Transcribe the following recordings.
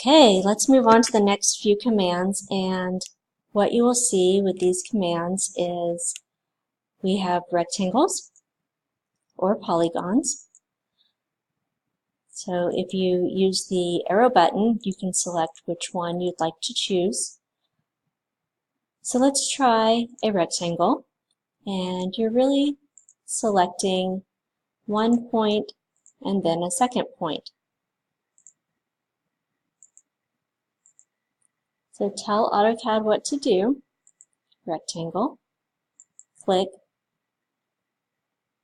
Okay, let's move on to the next few commands, and what you will see with these commands is we have rectangles or polygons. So if you use the arrow button, you can select which one you'd like to choose. So let's try a rectangle, and you're really selecting one point and then a second point. So tell AutoCAD what to do. Rectangle, click,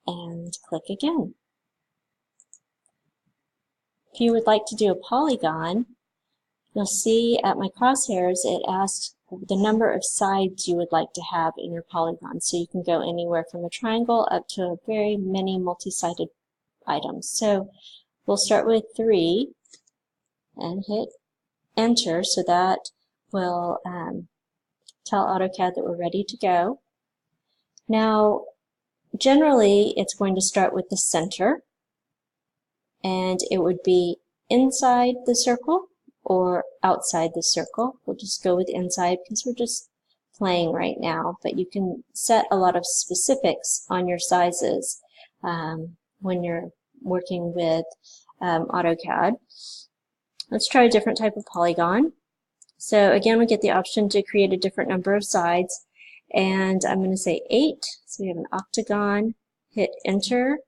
and click again. If you would like to do a polygon, you'll see at my crosshairs it asks the number of sides you would like to have in your polygon. So you can go anywhere from a triangle up to very many multi-sided items. So we'll start with 3 and hit enter, so that will tell AutoCAD that we're ready to go. Now, generally, it's going to start with the center, and it would be inside the circle or outside the circle. We'll just go with inside because we're just playing right now, but you can set a lot of specifics on your sizes when you're working with AutoCAD. Let's try a different type of polygon. So again, we get the option to create a different number of sides, and I'm going to say 8. So we have an octagon, hit enter,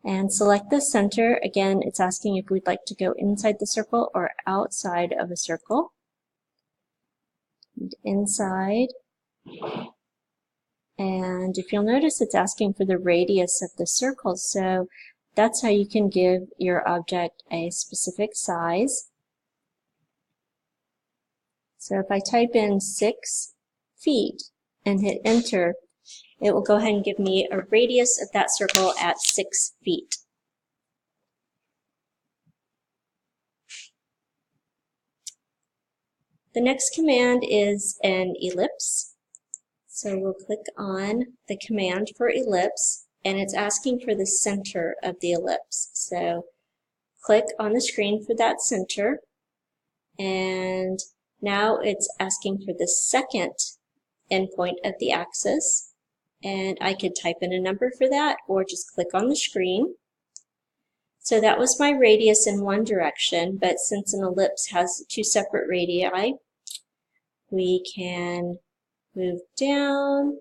and select the center. Again, it's asking if we'd like to go inside the circle or outside of a circle. And inside. And if you'll notice, it's asking for the radius of the circle. So that's how you can give your object a specific size. So if I type in 6 feet and hit enter, it will go ahead and give me a radius of that circle at 6 feet. The next command is an ellipse. So we'll click on the command for ellipse, and it's asking for the center of the ellipse. So click on the screen for that center, and now it's asking for the second endpoint of the axis, and I could type in a number for that or just click on the screen. So that was my radius in one direction, but since an ellipse has 2 separate radii, we can move down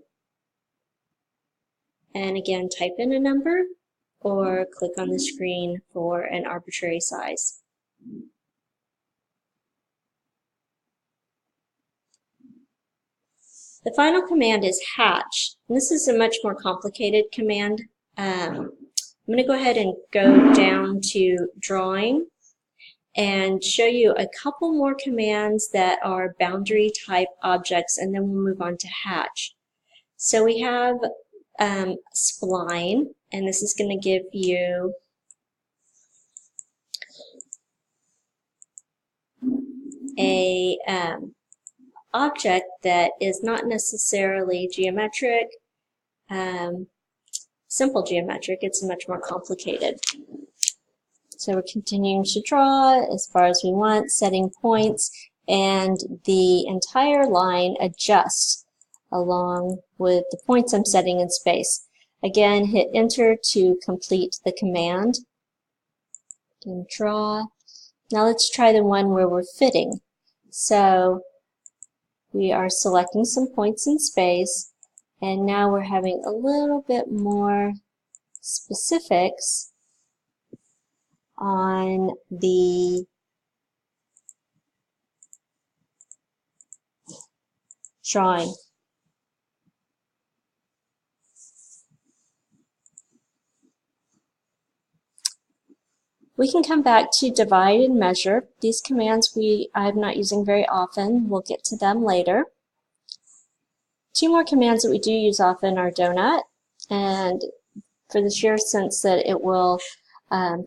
and again type in a number or click on the screen for an arbitrary size. The final command is hatch. And this is a much more complicated command. I'm going to go ahead and go down to drawing and show you a couple more commands that are boundary type objects, and then we'll move on to hatch. So we have spline, and this is going to give you a object that is not necessarily geometric, simple geometric, it's much more complicated. So we're continuing to draw as far as we want, setting points, and the entire line adjusts along with the points I'm setting in space. Again, hit enter to complete the command. And draw. Now let's try the one where we're fitting. So we are selecting some points in space, and now we're having a little bit more specifics on the drawing. We can come back to divide and measure. These commands I'm not using very often. We'll get to them later. 2 more commands that we do use often are donut, and for the sheer sense that it will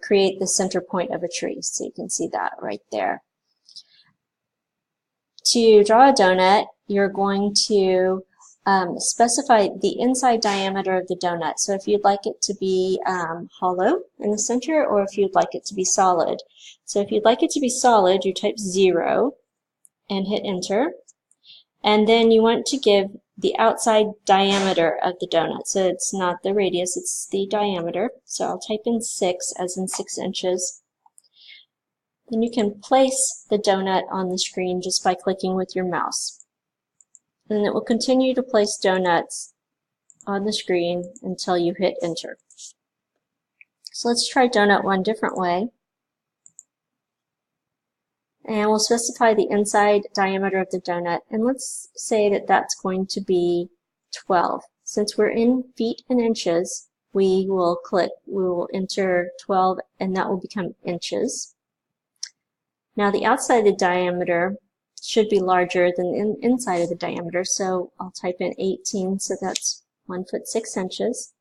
create the center point of a tree. So you can see that right there. To draw a donut, you're going to specify the inside diameter of the donut. So if you'd like it to be hollow in the center, or if you'd like it to be solid. So if you'd like it to be solid, you type 0 and hit enter. And then you want to give the outside diameter of the donut. So it's not the radius, it's the diameter. So I'll type in 6, as in 6 inches. Then you can place the donut on the screen just by clicking with your mouse. And it will continue to place donuts on the screen until you hit enter. So let's try donut one different way. And we'll specify the inside diameter of the donut. And let's say that that's going to be 12. Since we're in feet and inches, we will enter 12, and that will become inches. Now the outside of the diameter should be larger than the inside of the diameter, so I'll type in 18, so that's 1 foot 6 inches,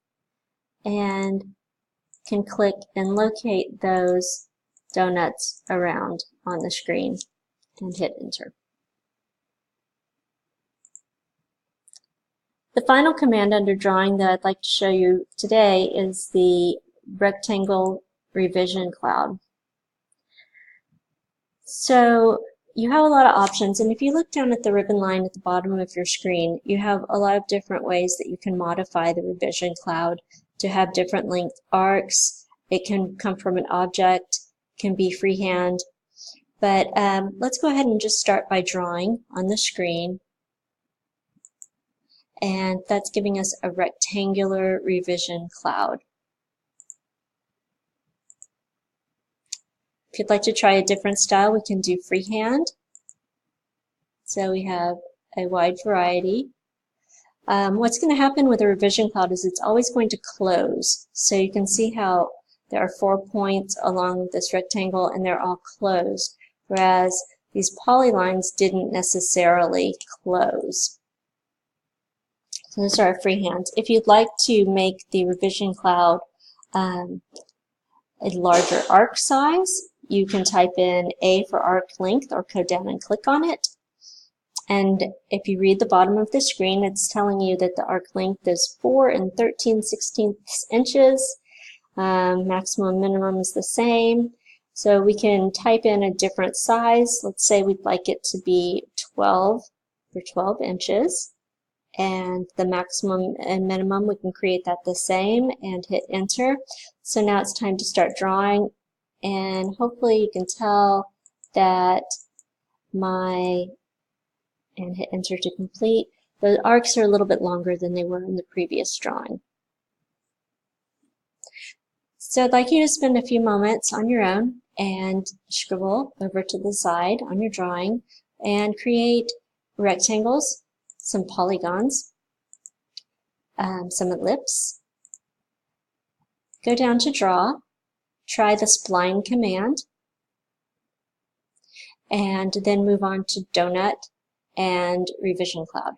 and can click and locate those donuts around on the screen and hit enter. The final command under drawing that I'd like to show you today is the rectangle revision cloud. So you have a lot of options, and if you look down at the ribbon line at the bottom of your screen, you have a lot of different ways that you can modify the revision cloud to have different length arcs. It can come from an object, can be freehand, but let's go ahead and just start by drawing on the screen, and that's giving us a rectangular revision cloud. If you'd like to try a different style, we can do freehand. So we have a wide variety. What's going to happen with a revision cloud is it's always going to close. So you can see how there are 4 points along this rectangle and they're all closed, whereas these polylines didn't necessarily close. So those are our freehands. If you'd like to make the revision cloud a larger arc size, you can type in A for arc length or go down and click on it. And if you read the bottom of the screen, it's telling you that the arc length is 4 13/16 inches. Maximum minimum is the same. So we can type in a different size. Let's say we'd like it to be 12 for 12 inches. And the maximum and minimum, we can create that the same and hit enter. So now it's time to start drawing, and hopefully you can tell that and hit enter to complete. The arcs are a little bit longer than they were in the previous drawing. So I'd like you to spend a few moments on your own and scribble over to the side on your drawing and create rectangles, some polygons, some ellipse. Go down to draw, try the spline command, and then move on to donut and revision cloud.